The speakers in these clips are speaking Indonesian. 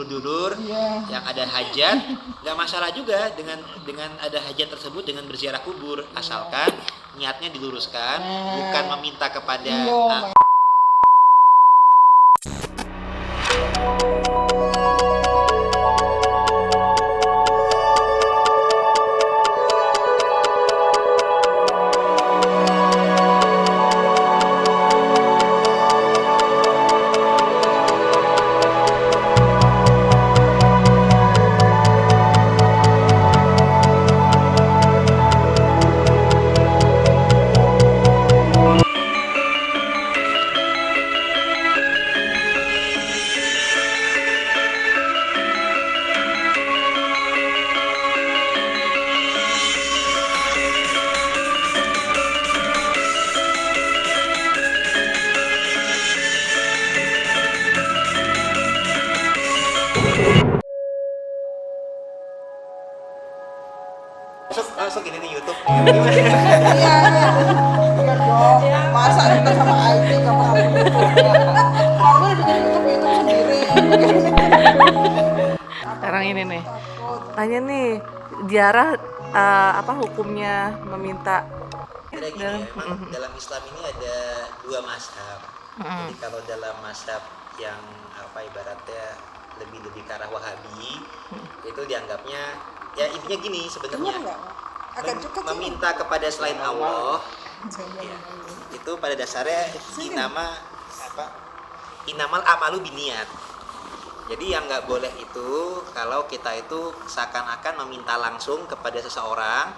dulur yang ada hajat, nggak masalah juga dengan ada hajat tersebut dengan berziarah kubur, asalkan niatnya diluruskan, bukan meminta kepada masuk ini nih YouTube. Iya dong. Masa kita sama IT nggak pernah YouTube ya? Kamu udah bikin YouTube sendiri. Sekarang ini nih, tanya nih, ziarah apa hukumnya meminta? Ada gini ya, memang dalam Islam ini ada dua mazhab. Jadi kalau dalam mazhab yang ibaratnya lebih ke arah Wahabi, itu dianggapnya ya intinya gini sebenarnya. Meminta kepada selain Allah ya, itu pada dasarnya inamal amalu biniat. Jadi yang nggak boleh itu kalau kita itu seakan-akan meminta langsung kepada seseorang,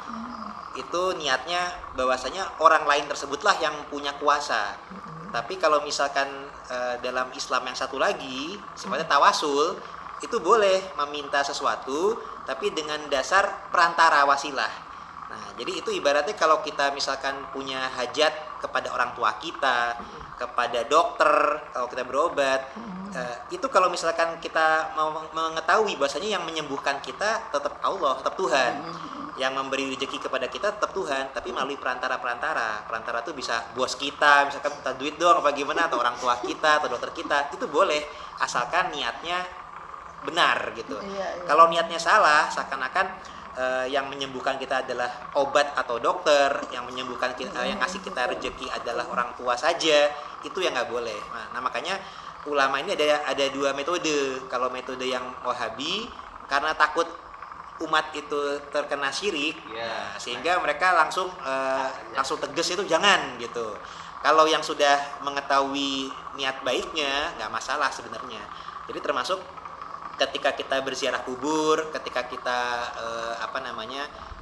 itu niatnya bahwasanya orang lain tersebutlah yang punya kuasa. Tapi kalau misalkan dalam Islam yang satu lagi sifatnya tawasul, itu boleh meminta sesuatu tapi dengan dasar perantara wasilah. Nah, jadi itu ibaratnya kalau kita misalkan punya hajat kepada orang tua kita, kepada dokter, kalau kita berobat, itu kalau misalkan kita mau mengetahui bahwasanya yang menyembuhkan kita tetap Allah, tetap Tuhan. Yang memberi rezeki kepada kita tetap Tuhan, tapi melalui perantara-perantara. Perantara itu bisa bos kita, misalkan minta duit dong apa gimana, atau orang tua kita, atau dokter kita, itu boleh asalkan niatnya benar gitu. Kalau niatnya salah, seakan-akan yang menyembuhkan kita adalah obat atau dokter, yang menyembuhkan kita, yang ngasih kita rezeki adalah orang tua saja, itu yang nggak boleh. Nah, makanya ulama ini ada dua metode. Kalau metode yang Wahabi, karena takut umat itu terkena syirik, sehingga mereka langsung tegas itu jangan gitu. Kalau yang sudah mengetahui niat baiknya, nggak masalah sebenarnya. Jadi termasuk ketika kita berziarah kubur, ketika kita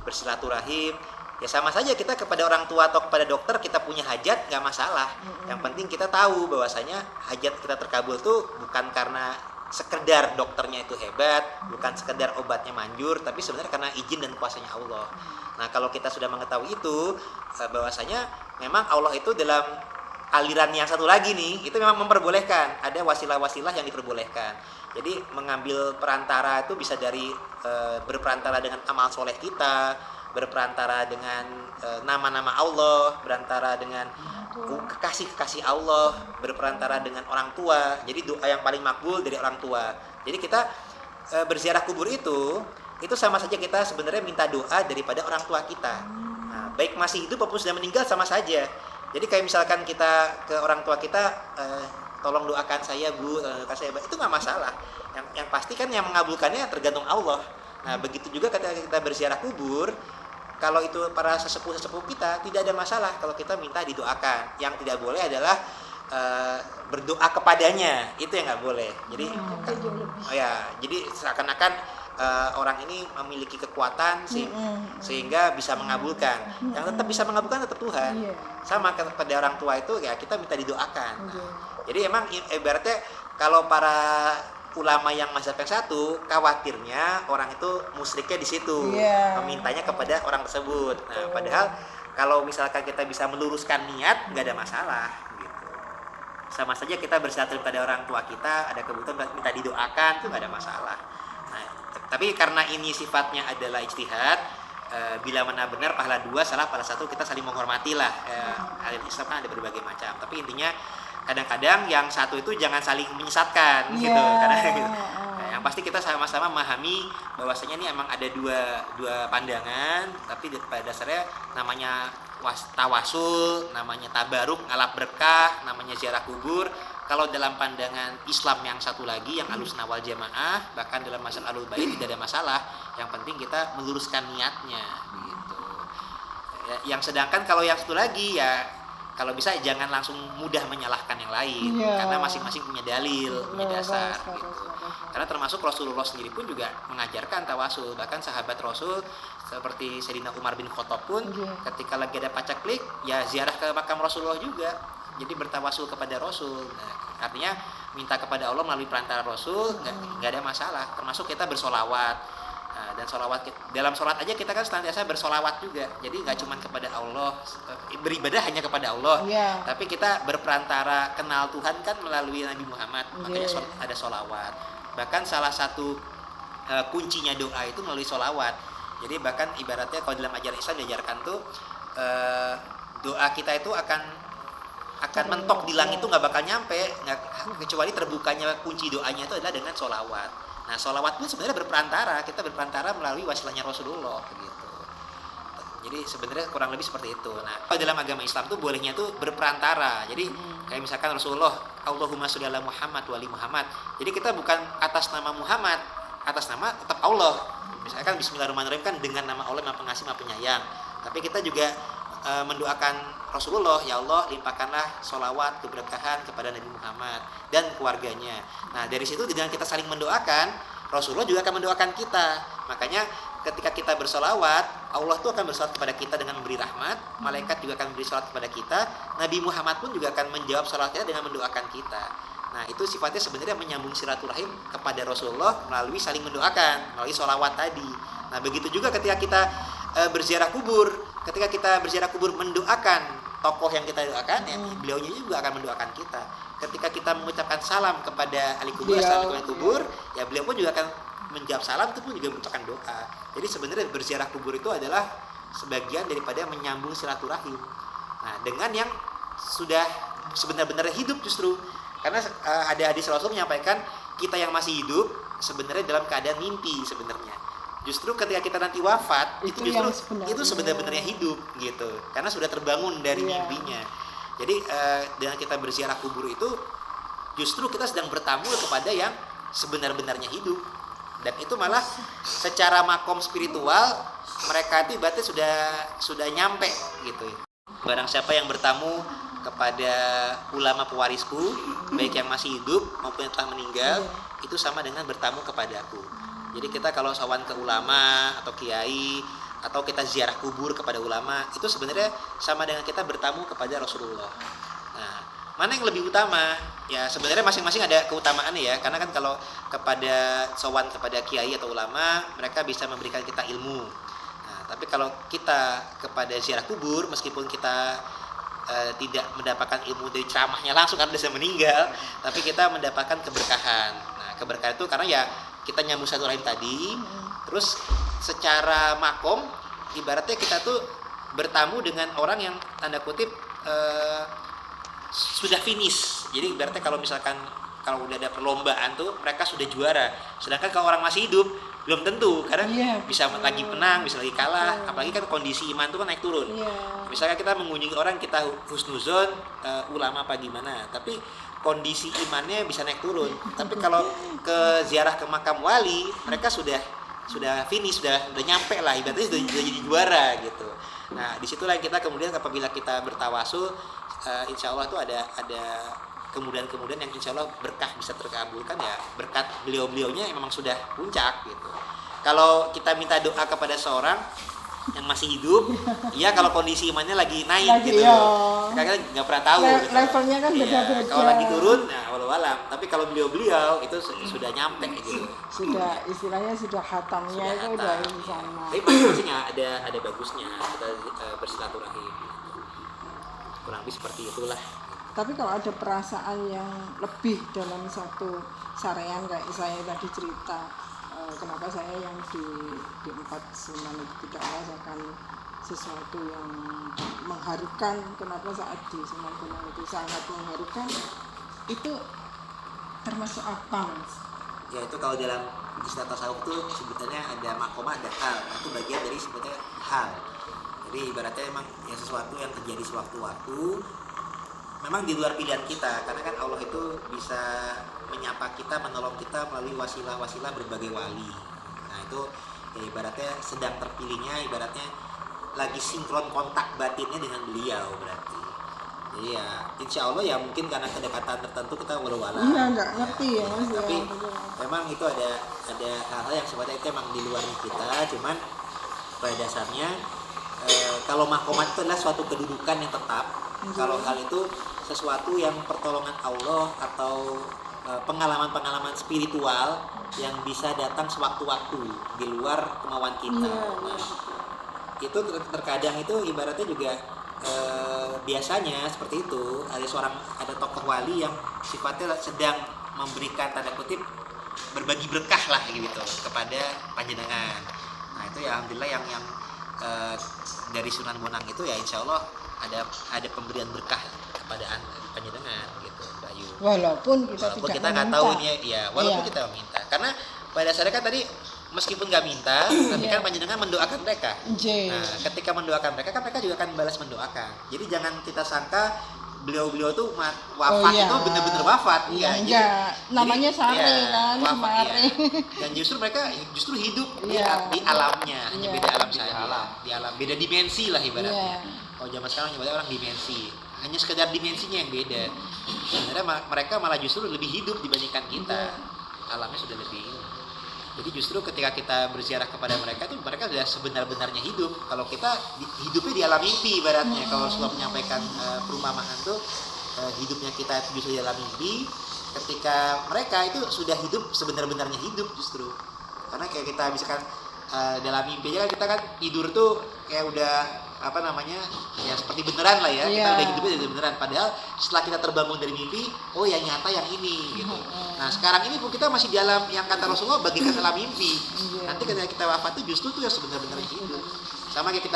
bersilaturahim, ya sama saja kita kepada orang tua atau kepada dokter kita punya hajat, nggak masalah. Yang penting kita tahu bahwasanya hajat kita terkabul tuh bukan karena sekedar dokternya itu hebat, bukan sekedar obatnya manjur, tapi sebenarnya karena izin dan kuasanya Allah. Nah, kalau kita sudah mengetahui itu, bahwasanya memang Allah itu dalam aliran yang satu lagi nih, itu memang memperbolehkan, ada wasilah-wasilah yang diperbolehkan. Jadi mengambil perantara itu bisa dari berperantara dengan amal soleh kita, berperantara dengan nama-nama Allah, berantara dengan kekasih-kekasih Allah, berperantara dengan orang tua. Jadi doa yang paling makbul dari orang tua. Jadi kita berziarah kubur itu sama saja kita sebenarnya minta doa daripada orang tua kita. Nah, baik masih hidup maupun sudah meninggal sama saja. Jadi kayak misalkan kita ke orang tua kita, tolong doakan saya Bu, kasih itu nggak masalah. Yang pasti kan yang mengabulkannya tergantung Allah. Nah, begitu juga ketika kita berziarah kubur, kalau itu para sesepuh kita tidak ada masalah kalau kita minta didoakan. Yang tidak boleh adalah berdoa kepadanya, itu yang nggak boleh. Jadi jadi seakan-akan orang ini memiliki kekuatan sehingga bisa mengabulkan. Yang tetap bisa mengabulkan tetap Tuhan. Sama kepada orang tua itu ya kita minta didoakan. Nah, jadi emang ibaratnya kalau para ulama yang mazhab yang satu, khawatirnya orang itu musyriknya di situ, memintanya kepada orang tersebut. Nah, padahal kalau misalkan kita bisa meluruskan niat, nggak ada masalah. Gitu. Sama saja kita bersilaturahmi pada orang tua kita, ada kebutuhan minta didoakan, itu nggak ada masalah. Nah, tapi karena ini sifatnya adalah ijtihad, bila mana benar pahala dua, salah pahala satu, kita saling menghormati lah. Aliran Islam kan ada berbagai macam, tapi intinya kadang-kadang yang satu itu jangan saling menyesatkan gitu, karena Yang pasti kita sama-sama memahami bahwasanya ini emang ada dua pandangan, tapi pada dasarnya namanya tawasul, namanya tabaruk, ngalap berkah, namanya ziarah kubur. Kalau dalam pandangan Islam yang satu lagi, yang Ahlussunnah wal Jamaah, bahkan dalam masalah Ahlul Bait tidak ada masalah. Yang penting kita meluruskan niatnya, gitu. Yang sedangkan kalau yang satu lagi ya, kalau bisa jangan langsung mudah menyalahkan yang lain, karena masing-masing punya dalil, punya dasar, gitu. Karena termasuk Rasulullah sendiri pun juga mengajarkan tawasul. Bahkan sahabat Rasul seperti Sayyidina Umar bin Khattab pun ketika lagi ada pacaklik, ya ziarah ke makam Rasulullah juga. Jadi bertawasul kepada Rasul. Nah, artinya minta kepada Allah melalui perantara Rasul, nggak ada masalah. Termasuk kita bersolawat. Nah, dan solawat, dalam sholat aja kita kan senantiasa bersolawat juga. Jadi nggak cuma kepada Allah, beribadah hanya kepada Allah, tapi kita berperantara kenal Tuhan kan melalui Nabi Muhammad. Makanya ada solawat. Bahkan salah satu kuncinya doa itu melalui solawat. Jadi bahkan ibaratnya kalau dalam ajaran Islam diajarkan tuh doa kita itu akan mentok di langit itu nggak bakal nyampe, kecuali terbukanya kunci doanya itu adalah dengan solawat. Nah, solawat pun sebenarnya kita berperantara melalui wasilahnya Rasulullah, gitu. Jadi sebenarnya kurang lebih seperti itu. Nah, kalau dalam agama Islam tuh bolehnya tuh berperantara. Jadi kayak misalkan Rasulullah, Allahumma sholli ala Muhammad wa ali Muhammad. Jadi kita bukan atas nama Muhammad, atas nama tetap Allah. Misalkan Bismillahirrahmanirrahim kan dengan nama Allah Maha Pengasih Maha Penyayang. Tapi kita juga mendoakan Rasulullah, ya Allah limpahkanlah sholawat keberkahan kepada Nabi Muhammad dan keluarganya. Nah, dari situ dengan kita saling mendoakan, Rasulullah juga akan mendoakan kita. Makanya ketika kita bersolawat, Allah tuh akan bersolawat kepada kita dengan memberi rahmat, malaikat juga akan memberi solawat kepada kita, Nabi Muhammad pun juga akan menjawab solawat kita dengan mendoakan kita. Nah, itu sifatnya sebenarnya menyambung silaturahim kepada Rasulullah melalui saling mendoakan, melalui solawat tadi. Nah, begitu juga ketika kita berziarah kubur, mendoakan tokoh yang kita doakan, ya beliaunya juga akan mendoakan kita. Ketika kita mengucapkan salam kepada ahli kubur, assalamualaikum kubur, ya beliau pun juga akan menjawab salam, itu pun juga merupakan doa. Jadi sebenarnya berziarah kubur itu adalah sebagian daripada menyambung silaturahim. Nah, dengan yang sudah sebenar-benarnya hidup justru, karena ada hadis Rasul menyampaikan kita yang masih hidup sebenarnya dalam keadaan mimpi sebenarnya. Justru ketika kita nanti wafat itu sebenarnya hidup, gitu, karena sudah terbangun dari mimpinya. Jadi dengan kita berziarah kubur itu justru kita sedang bertamu kepada yang sebenar-benarnya hidup, dan itu malah secara makom spiritual mereka itu berarti sudah nyampe, gitu. Barang siapa yang bertamu kepada ulama pewarisku, baik yang masih hidup maupun yang telah meninggal, itu sama dengan bertamu kepadaku. Jadi kita kalau sowan ke ulama atau kiai, atau kita ziarah kubur kepada ulama, itu sebenarnya sama dengan kita bertamu kepada Rasulullah. Nah, mana yang lebih utama? Ya sebenarnya masing-masing ada keutamaannya ya. Karena kan kalau kepada sowan kepada kiai atau ulama, mereka bisa memberikan kita ilmu. Nah, tapi kalau kita kepada ziarah kubur, meskipun kita tidak mendapatkan ilmu dari ceramahnya langsung karena dia sudah meninggal, tapi kita mendapatkan keberkahan. Nah, keberkahan itu karena ya kita nyambung satu rahim tadi, terus secara makom ibaratnya kita tuh bertamu dengan orang yang tanda kutip sudah finish. Jadi ibaratnya kalau misalkan kalau udah ada perlombaan tuh mereka sudah juara, sedangkan kalau orang masih hidup belum tentu, karena bisa lagi menang, bisa lagi kalah, apalagi kan kondisi iman tuh kan naik turun. Misalnya kita mengunjungi orang, kita husnuzon ulama apa gimana, tapi kondisi imannya bisa naik turun. Tapi kalau ke ziarah ke makam wali, mereka sudah finish, sudah nyampe lah, ibaratnya sudah jadi juara, gitu. Nah, disitulah yang kita kemudian apabila kita bertawasul, insya Allah itu ada kemudian yang insya Allah berkah bisa terkabulkan, ya berkat beliau-beliaunya yang memang sudah puncak, gitu. Kalau kita minta doa kepada seorang yang masih hidup, iya kalau kondisi imannya lagi naik gitu, kita nggak pernah tahu gitu. Levelnya kan beda-beda. Kalau lagi turun, nah walau alam. Tapi kalau beliau itu sudah nyampe gitu. Sudah istilahnya sudah hatamnya itu udah di sana. Tapi bagusnya ada bagusnya kita bersilaturahim. Kurang lebih seperti itulah. Tapi kalau ada perasaan yang lebih dalam satu sarean kayak saya tadi cerita, kenapa saya yang di 4 sunan itu tidak merasakan sesuatu yang mengharukan, kenapa saat di Sunan Gunung itu sangat mengharukan, itu termasuk apa, Mas? yaitu kalau dalam istilah tasawuf itu sebutannya ada makomah, ada hal. Itu bagian dari sebutnya hal. Jadi ibaratnya emang ya sesuatu yang terjadi sewaktu-waktu, memang di luar pilihan kita, karena kan Allah itu bisa menyapa kita, menolong kita melalui wasilah-wasilah berbagai wali. Nah itu ya ibaratnya sedang terpilihnya, ibaratnya lagi sinkron kontak batinnya dengan beliau berarti. Jadi ya insya Allah ya mungkin karena kedekatan tertentu kita walau-walau. Iya, nggak ngerti ya Mas. Tapi Ya. memang itu ada hal-hal yang sifatnya itu emang di luar kita, cuman pada dasarnya kalau mahkomat itu adalah suatu kedudukan yang tetap. Kalau hal itu sesuatu yang pertolongan Allah atau pengalaman-pengalaman spiritual yang bisa datang sewaktu-waktu di luar kemauan kita. Nah, itu terkadang itu ibaratnya juga biasanya seperti itu, ada tokoh wali yang sifatnya sedang memberikan tanda kutip berbagi berkah lah gitu kepada panjenengan. Nah itu ya alhamdulillah yang dari Sunan Bonang itu ya insya Allah ada pemberian berkah kepada panjenengan gitu Mbak Ayu. Walaupun Kita nggak tahu ini ya, walaupun kita meminta, karena pada dasarnya kan tadi meskipun nggak minta, tapi kan panjenengan mendoakan mereka. Nah, ketika mendoakan mereka kan mereka juga akan balas mendoakan. Jadi jangan kita sangka beliau tuh wafat itu benar-benar wafat. Iya. Namanya sare kan, sare. Dan mereka justru hidup di alamnya, hanya beda alam saja. Di alam beda dimensi lah ibaratnya. Kalau zaman sekarang nyebutnya orang dimensi. Hanya sekedar dimensinya yang beda. Sebenarnya mereka malah justru lebih hidup dibandingkan kita. Alamnya sudah lebih. Jadi justru ketika kita berziarah kepada mereka itu mereka sudah sebenar-benarnya hidup. Kalau kita hidupnya di alam mimpi ibaratnya. Kalau Rasulullah menyampaikan perumpamaan tuh hidupnya kita justru di alam mimpi. Ketika mereka itu sudah hidup sebenar-benarnya hidup justru. Karena kayak kita misalkan dalam mimpi aja kita kan tidur tuh kayak udah ya seperti beneran lah ya. Kita udah hidupnya jadi beneran, padahal setelah kita terbangun dari mimpi, oh ya nyata yang ini gitu. Nah sekarang ini pun kita masih di alam yang kata Rasulullah bagikan dalam mimpi. Nanti ketika kita wafat itu justru tuh yang sebenar-benarnya hidup. Sama kayak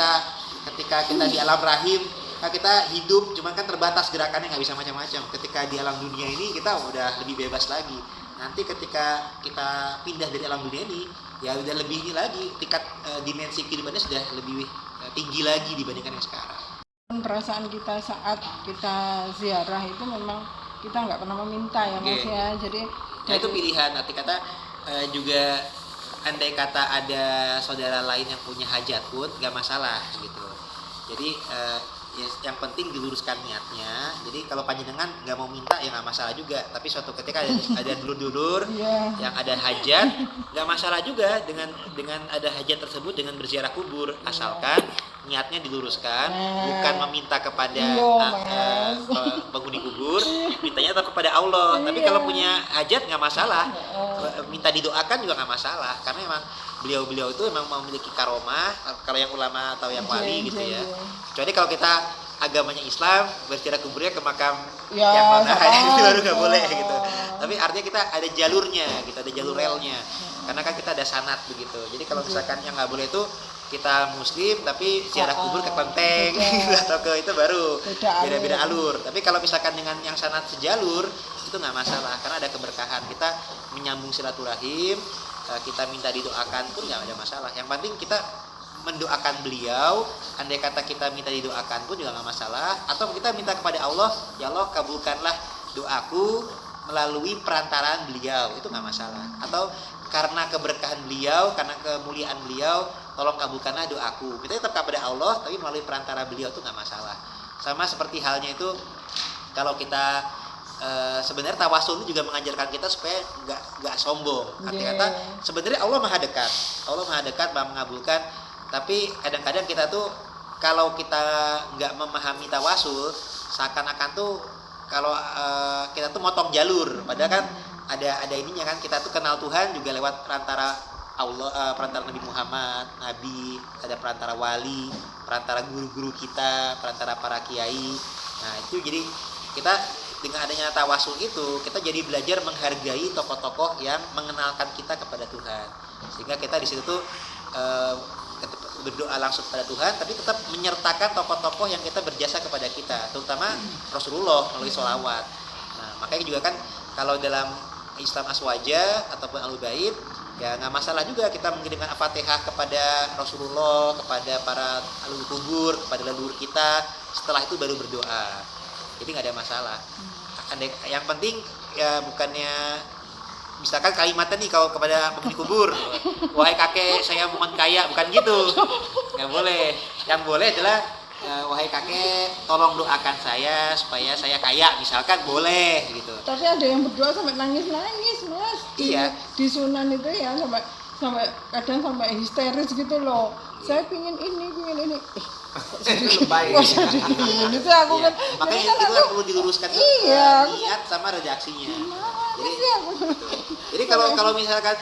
ketika kita di alam rahim, kita hidup cuman kan terbatas gerakannya, nggak bisa macam-macam. Ketika di alam dunia ini kita udah lebih bebas lagi. Nanti ketika kita pindah dari alam dunia ini, ya udah lebih ini lagi, tingkat dimensi kehidupannya sudah lebih tinggi lagi dibandingkan yang sekarang. Perasaan kita saat kita ziarah itu memang kita nggak pernah meminta ya Mas ya. Jadi itu pilihan. Nanti kata juga andai kata ada saudara lain yang punya hajat pun nggak masalah gitu. Jadi yang penting diluruskan niatnya. Jadi kalau panjenengan nggak mau minta ya nggak masalah juga. Tapi suatu ketika ada dulur-dulur yang ada hajat, nggak masalah juga dengan ada hajat tersebut dengan berziarah kubur, asalkan niatnya diluruskan, bukan meminta kepada penghuni kubur, mintanya tetap kepada Allah. Tapi kalau punya hajat nggak masalah, minta didoakan juga nggak masalah, karena emang beliau itu memang memiliki karomah, kalau yang ulama atau yang wali gitu ya. Kecuali kalau kita agamanya Islam, berziarah kuburnya ke makam yang mana itu baru nggak boleh gitu. Tapi artinya kita ada jalurnya, kita ada jalur relnya, karena kan kita ada sanad begitu. Jadi kalau misalkan yang nggak boleh itu kita muslim tapi ziarah kubur ke kelenteng atau ke itu baru beda-beda alur. Tapi kalau misalkan dengan yang sanad sejalur itu nggak masalah, karena ada keberkahan, kita menyambung silaturahim, kita minta didoakan pun nggak ada masalah. Yang penting kita mendoakan beliau, andai kata kita minta didoakan pun juga nggak masalah. Atau kita minta kepada Allah, ya Allah kabulkanlah doaku melalui perantaraan beliau, itu nggak masalah. Atau karena keberkahan beliau, karena kemuliaan beliau, tolong kabulkanlah doaku. Kita tetap kepada Allah, tapi melalui perantara beliau itu nggak masalah. Sama seperti halnya itu kalau kita sebenarnya tawasul itu juga mengajarkan kita supaya nggak sombong. Artinya kata sebenarnya Allah maha dekat, maha mengabulkan. Tapi kadang-kadang kita tuh kalau kita nggak memahami tawasul, seakan-akan tuh kalau kita tuh motong jalur. Padahal kan ada ininya kan, kita tuh kenal Tuhan juga lewat perantara Allah, perantara Nabi Muhammad, Nabi, ada perantara wali, perantara guru-guru kita, perantara para kiai. Nah itu jadi kita dengan adanya tawasul itu, kita jadi belajar menghargai tokoh-tokoh yang mengenalkan kita kepada Tuhan. Sehingga kita di situ tuh berdoa langsung kepada Tuhan, tapi tetap menyertakan tokoh-tokoh yang kita berjasa kepada kita, terutama Rasulullah melalui sholawat. Nah makanya juga kan kalau dalam Islam Aswaja ataupun Ahlul Bait, ya nggak masalah juga kita mengirimkan Al-Fatihah kepada Rasulullah, kepada para ahli kubur, kepada leluhur kita. Setelah itu baru berdoa. Jadi nggak ada masalah. Yang penting ya bukannya misalkan kalimatnya nih kalau kepada penghuni kubur, wahai kakek saya mohon kaya, bukan gitu. Nggak boleh. Yang boleh adalah wahai kakek tolong doakan saya supaya saya kaya, misalkan boleh gitu. Tapi ada yang berdoa sampai nangis-nangis, Mas. Iya. Di Sunan itu ya sampai kadang sampai histeris gitu loh. Saya pingin ini. Lebay. Wah, jadi ini tuh aku Iya. kan. Makanya jadi itu yang perlu diluruskan tuh, Iya, aku niat sama redaksinya. Jadi, sih aku. jadi kalau misalkan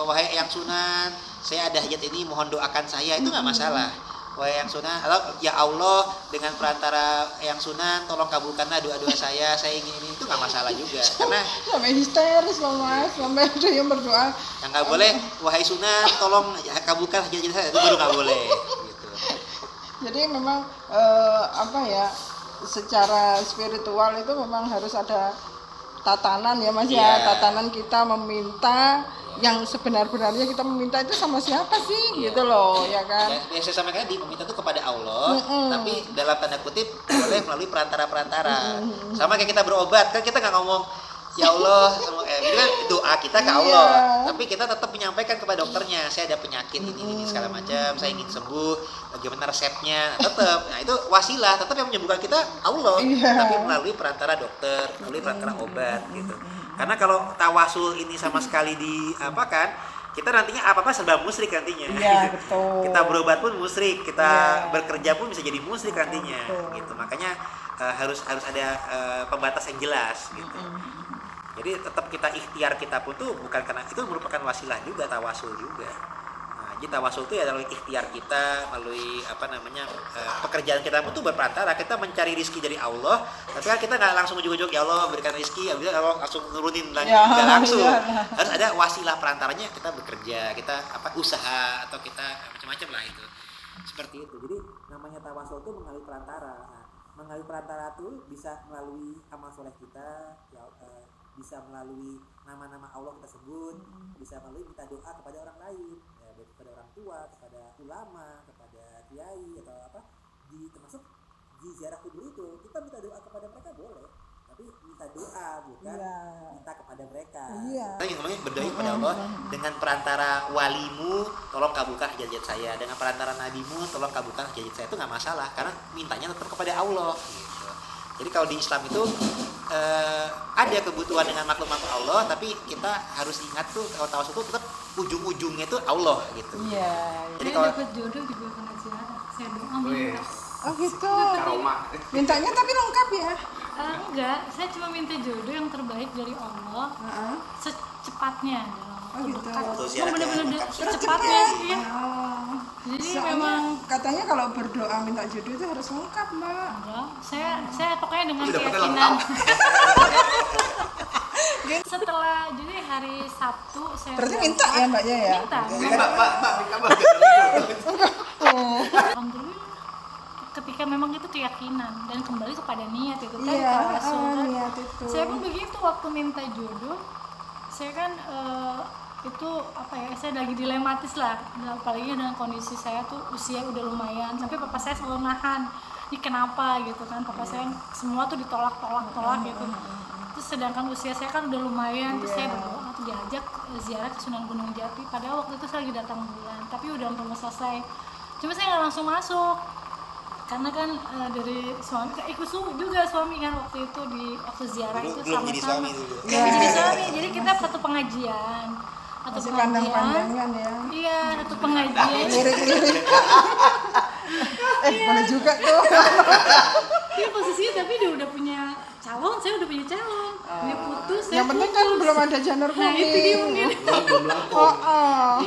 wahai yang Sunan, saya ada hajat ini, mohon doakan saya, itu nggak masalah. Wahai yang Sunan, atau ya Allah dengan perantara yang Sunan, tolong kabulkanlah doa-doa saya ingin ini, itu nggak masalah juga. Karena Sampai histeris loh, Mas. Sampai ada yang berdoa. yang nggak boleh, wahai Sunan, tolong kabulkan hajat saya, itu baru nggak boleh. Gitu. Jadi memang secara spiritual itu memang harus ada tatanan ya Mas ya. Iya. Tatanan kita meminta yang sebenar-benarnya kita meminta itu sama siapa sih gitu loh ya kan. Ya, saya sampaikan tadi, meminta itu kepada Allah, tapi dalam tanda kutip boleh melalui perantara-perantara. Sama kayak kita berobat, kan kita nggak ngomong ya Allah, itu kan doa kita ke Allah, tapi kita tetap menyampaikan kepada dokternya, saya ada penyakit ini segala macam, saya ingin sembuh, bagaimana resepnya, tetap. Nah itu wasilah, tetap yang menyembuhkan kita Allah, tapi melalui perantara dokter, melalui perantara obat gitu. Karena kalau tawasul ini sama sekali diapakan, kita nantinya apa-apa serba musyrik nantinya. Iya, betul. Kita berobat pun musyrik, kita bekerja pun bisa jadi musyrik nantinya. Gitu. Makanya harus ada pembatas yang jelas gitu. Jadi tetap kita ikhtiar kita pun tuh bukan karena itu merupakan wasilah juga, tawasul juga. Nah, jadi tawasul itu ya melalui ikhtiar kita, melalui pekerjaan kita pun tuh berperantara, kita mencari rizki dari Allah, tapi kan kita nggak langsung ujuk-ujuk ya Allah berikan rizki, ya Allah langsung nurunin lagi, nggak langsung. Harus ada wasilah perantaranya, kita bekerja, kita usaha atau kita macam-macam lah itu. Seperti itu. Jadi namanya tawasul itu melalui perantara. Nah, melalui perantara itu bisa melalui amal soleh kita, ya, bisa melalui nama-nama Allah kita sebut, bisa melalui minta doa kepada orang lain, ya, baik kepada orang tua, kepada ulama, kepada kiai atau termasuk di ziarah kubur itu kita minta doa kepada mereka boleh, tapi minta doa bukan minta kepada mereka. Kita ngomongnya berdoa kepada Allah dengan perantara walimu, tolong kabulkan hajat saya, dengan perantara nabimu, tolong kabulkan hajat saya, itu nggak masalah karena mintanya tetap kepada Allah. Gitu. Jadi kalau di Islam itu ada kebutuhan dengan makhluk-makhluk Allah, tapi kita harus ingat tuh kalau tawasul itu tetap ujung-ujungnya itu Allah gitu. Iya. Saya Jadi kalau dapat jodoh juga karena ziarah. Saya doa minta. Oh gitu. Karomah. Mintanya tapi lengkap ya. Enggak, saya cuma minta jodoh yang terbaik dari Allah secepatnya dalam waktu gitu. dekat. Waktu Oh, ziarah bener-bener lengkap. secepatnya. Iya. Oh. Jadi Soalnya memang katanya kalau berdoa minta jodoh itu harus lengkap, Mbak. enggak. Saya pokoknya dengan Udah dapetnya keyakinan. Setelah jadi hari Sabtu saya Berarti berangkat. minta ya Mbaknya ya? Minta. Mbak. Alhamdulillah. Ketika memang itu keyakinan dan kembali kepada niat itu kan Iya, tawasul kan. niat itu. Saya pun begitu waktu minta jodoh. Saya kan itu saya lagi dilematis lah, apalagi dengan kondisi saya tuh usia udah lumayan, sampai papa saya selalu nahan, ini kenapa gitu kan, papa saya semua tuh ditolak gitu. Terus sedangkan usia saya kan udah lumayan, terus saya berdoa tuh diajak ziarah ke Sunan Gunung Jati, padahal waktu itu saya lagi datang bulan, tapi udah mau selesai, cuma saya nggak langsung masuk karena kan dari suami ikut juga suami kan waktu itu di waktu ziarah itu belum jadi sama-sama suami dulu. belum jadi suami, jadi kita satu pengajian Masih pandang-pandangan ya. iya satu pengajian Lirik-lirik. Boleh juga tuh. iya posisinya tapi dia udah punya calon, saya udah punya calon, dia putus, saya Yang penting kan putus. belum ada janur Nah itu dia mungkin.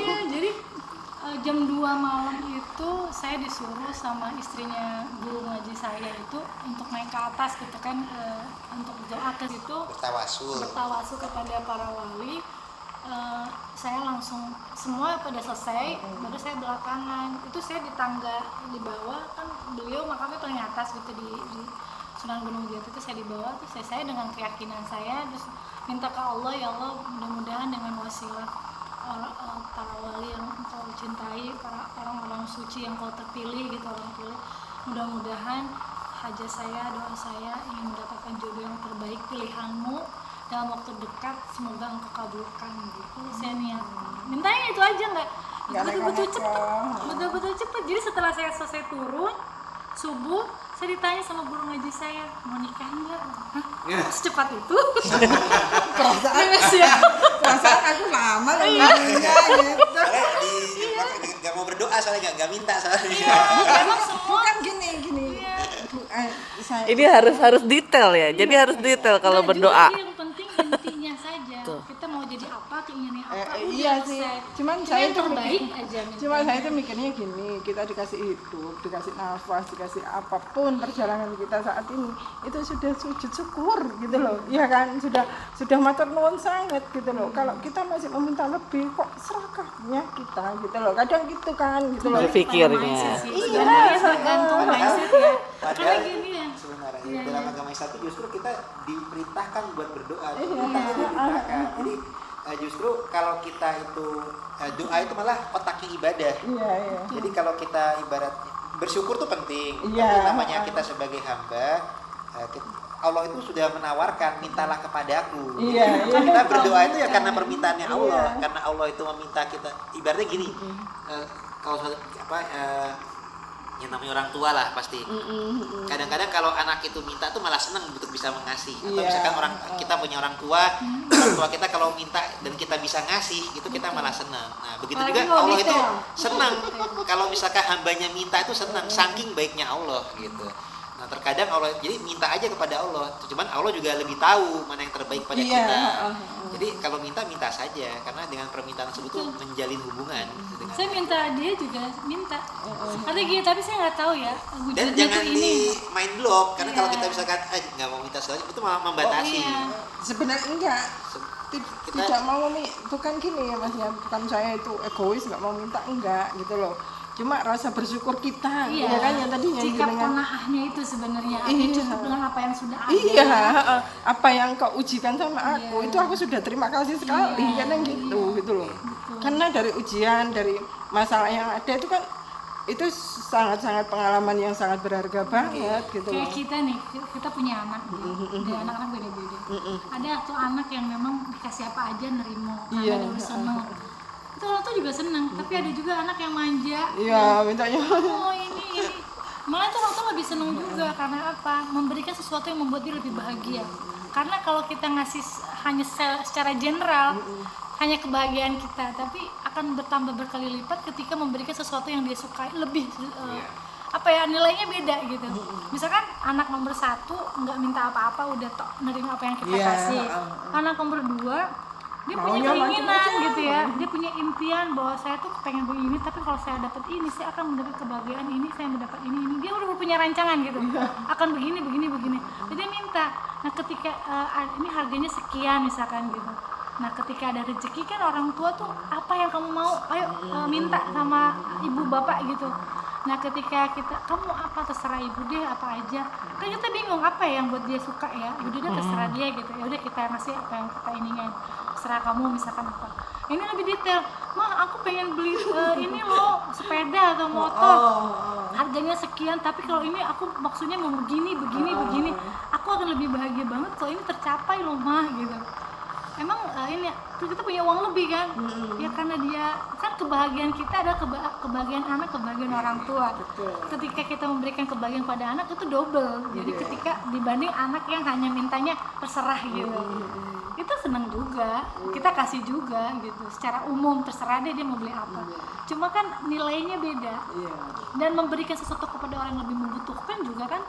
Iya, jadi jam 2 malam itu saya disuruh sama istrinya guru ngaji saya itu untuk naik ke atas gitu kan, untuk berdoa ke situ, bertawasul kepada para wali. Saya langsung semua pada selesai, baru saya belakangan. Itu saya di tangga di bawah kan, beliau makamnya paling atas gitu di Sunan Gunung Jati itu saya dibawa, terus saya dengan keyakinan saya terus minta ke Allah, ya Allah mudah-mudahan dengan wasilah para wali yang engkau cintai, para orang-orang suci yang kau terpilih gitu, orang pilih, mudah-mudahan hajat saya, doa saya ingin mendapatkan jodoh yang terbaik pilihanmu dalam waktu dekat, semoga engkau kabulkan gitu. Saya niat mintanya itu aja, nggak betul-betul cepet. Jadi setelah saya selesai turun subuh, saya ditanya sama guru ngaji saya, mau nikah nggak? Hah? Secepat itu? perasaan aku lama loh ngomongnya gitu. Nggak mau berdoa soalnya nggak minta soalnya. Emang semua Bukan gini saya Ini harus detail ya. Jadi harus detail kalau Nah, berdoa. justru yang penting intinya saja. Kita mau jadi apa, keinginannya apa, udah iya sih. selesai. Cuman Cuma saya yang itu terbaik aja. Cuma saya itu mikirnya gini, kita dikasih hidup, dikasih nafas, dikasih apapun perjalanan kita saat ini itu sudah sujud syukur gitu loh. Iya kan? Sudah matur nuwun sangat gitu loh. Kalau kita masih meminta lebih kok serakahnya kita gitu loh. Kadang gitu kan gitu loh. Berpikirnya. Iya, tergantung mindset ya. Karena Padahal gini ya. sebenarnya Iya, dalam agama Islam itu justru kita diperintahkan buat berdoa. Iya. Diperintahkan. Jadi justru kalau kita itu doa itu malah otaknya ibadah. Iya. Jadi kalau kita ibarat bersyukur tuh penting. Iya. Tapi namanya kita sebagai hamba, Allah itu sudah menawarkan mintalah kepadaku. Iya, Jadi kita berdoa itu ya karena permintaannya Allah, karena Allah itu meminta kita. Ibaratnya gini, kalau yang namanya orang tua lah pasti. Kadang-kadang kalau anak itu minta tuh malah senang untuk bisa mengasih. Atau Iya. misalkan kita punya orang tua kita kalau minta dan kita bisa ngasih, itu kita malah senang. Nah, begitu Apalagi juga kalau Allah itu detail. senang kalau misalkan hambanya minta itu senang, saking baiknya Allah gitu. Nah, terkadang Allah jadi minta aja kepada Allah. Cuman Allah juga lebih tahu mana yang terbaik pada Iya, kita. Jadi kalau minta saja, karena dengan permintaan tersebut tuh menjalin hubungan dengan Saya minta, dia juga minta. Kata gitu, tapi saya nggak tahu ya. dan Wujudnya jangan tuh di mind block karena kalau Iya. kita misalkan nggak mau minta sesuatu itu malah membatasi. Iya. Sebenarnya enggak. Tidak mau bukan gini ya Mas ya, bukan saya itu egois nggak mau minta, enggak gitu loh. Cuma rasa bersyukur kita, Iya. ya kan yang tadi yang Sikap dengan qanaahnya itu sebenarnya. Iya. Cukup dengan apa yang sudah ada. iya, apa yang kau ujikan sama aku Iya. itu aku sudah terima kasih sekali, Iya. kadang gitu loh. Karena dari ujian, dari masalah yang ada itu kan itu sangat-sangat pengalaman yang sangat berharga banget gitu loh. Kayak kita nih, kita punya anak, dan anak-anak beda-beda. Ada tuh anak yang memang dikasih apa aja nerimo, Iya. karena dia udah seneng. Itu orang tuh juga seneng, tapi ada juga anak yang manja. Iya, mintanya. Oh ini. Malah itu orang tuh lebih seneng juga, karena apa? Memberikan sesuatu yang membuat dia lebih bahagia. Karena kalau kita ngasih hanya secara general, hanya kebahagiaan kita, tapi akan bertambah berkali lipat ketika memberikan sesuatu yang dia sukai lebih nilainya beda gitu. Misalkan anak nomor 1 nggak minta apa-apa, udah nerima apa yang kita Iya, kasih. Anak nomor 2 dia punya Maunya keinginan macam-macam. gitu ya, dia punya impian bahwa saya tuh pengen begini, tapi kalau saya dapat ini saya akan mendapat kebahagiaan ini, saya mendapat ini, dia udah punya rancangan gitu, akan begini, jadi dia minta. Nah ketika ini harganya sekian misalkan gitu, nah ketika ada rezeki kan orang tua tuh apa yang kamu mau, ayo minta sama ibu bapak gitu. Nah ketika kamu apa, terserah ibu deh apa aja, kan kita bingung apa yang buat dia suka ya, yaudah deh terserah dia gitu, yaudah kita ngasih apa yang kita inginkan, terserah kamu misalkan apa. Ini lebih detail, mah aku pengen beli ini loh, sepeda atau motor, harganya sekian, tapi kalau ini aku maksudnya mau begini, aku akan lebih bahagia banget kalau ini tercapai loh mah gitu. Emang ini kita punya uang lebih kan, ya karena dia kan kebahagiaan kita adalah kebahagiaan anak, kebahagiaan orang tua. Ketika kita memberikan kebahagiaan pada anak itu double. Jadi ketika dibanding anak yang hanya mintanya terserah gitu, itu senang juga, kita kasih juga gitu. Secara umum terserah dia mau beli apa. Cuma kan nilainya beda. Dan memberikan sesuatu kepada orang yang lebih membutuhkan juga kan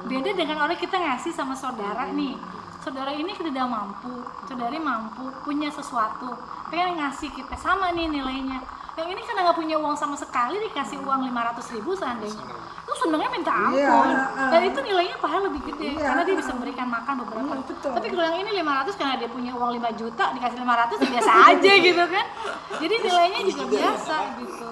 beda dengan orang kita ngasih sama saudara nih. Saudara ini tidak mampu, saudari mampu, punya sesuatu, pengen ngasih kita, sama nih nilainya. Yang ini karena nggak punya uang sama sekali, dikasih uang 500.000 seandainya, itu senangnya minta ampun. Dan itu nilainya padahal lebih gede, karena dia bisa memberikan makan beberapa. Tapi kalau yang ini 500 karena dia punya uang 5 juta, dikasih 500 ya biasa aja gitu kan. Jadi nilainya juga biasa gitu.